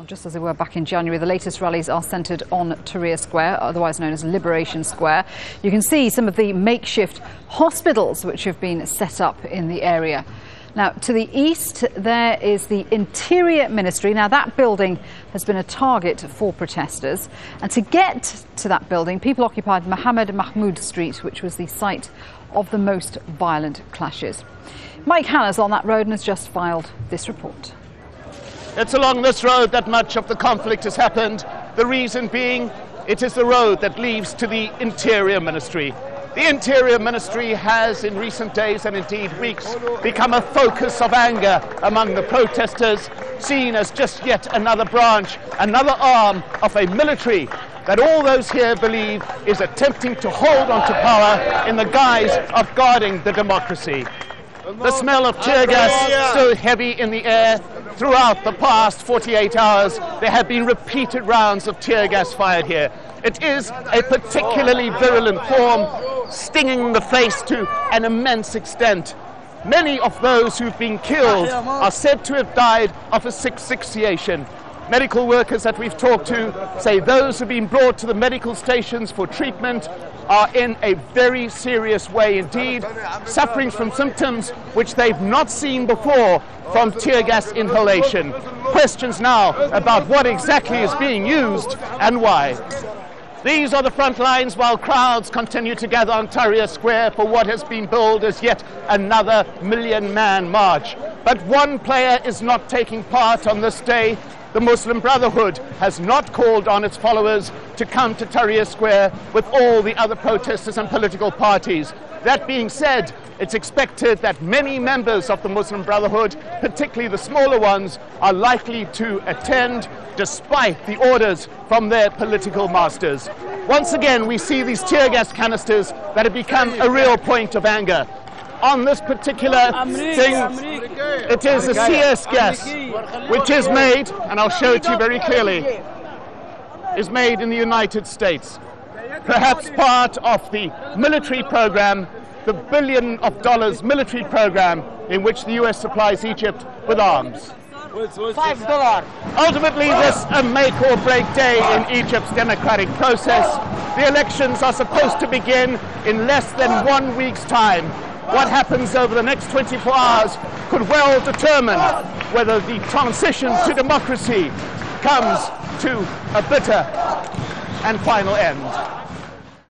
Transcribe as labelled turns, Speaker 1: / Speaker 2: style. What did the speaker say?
Speaker 1: Well, just as they were back in January, the latest rallies are centred on Tahrir Square, otherwise known as Liberation Square. You can see some of the makeshift hospitals which have been set up in the area. Now, to the east, there is the Interior Ministry. Now, that building has been a target for protesters. And to get to that building, people occupied Mohamed Mahmoud Street, which was the site of the most violent clashes. Mike Hanna's on that road and has just filed this report.
Speaker 2: It's along this road that much of the conflict has happened. The reason being, it is the road that leads to the Interior Ministry. The Interior Ministry has, in recent days and indeed weeks, become a focus of anger among the protesters, seen as just yet another branch, another arm of a military that all those here believe is attempting to hold on to power in the guise of guarding the democracy. The smell of tear gas still heavy in the air. Throughout the past 48 hours, there have been repeated rounds of tear gas fired here. It is a particularly virulent form, stinging the face to an immense extent. Many of those who've been killed are said to have died of asphyxiation. Medical workers that we've talked to say those who've been brought to the medical stations for treatment are in a very serious way indeed, suffering from symptoms which they've not seen before from tear gas inhalation. Questions now about what exactly is being used and why. These are the front lines while crowds continue to gather on Tahrir Square for what has been billed as yet another million-man march. But one player is not taking part on this day. The Muslim Brotherhood has not called on its followers to come to Tahrir Square with all the other protesters and political parties. That being said, it's expected that many members of the Muslim Brotherhood, particularly the smaller ones, are likely to attend despite the orders from their political masters. Once again, we see these tear gas canisters that have become a real point of anger. On this particular thing, it is a CS gas, which is made, and I'll show it to you very clearly, is made in the United States. Perhaps part of the military program, the $1 billion military program in which the US supplies Egypt with arms. $5. Ultimately, this is a make or break day in Egypt's democratic process. The elections are supposed to begin in less than 1 week's time. What happens over the next 24 hours could well determine whether the transition to democracy comes to a bitter and final end.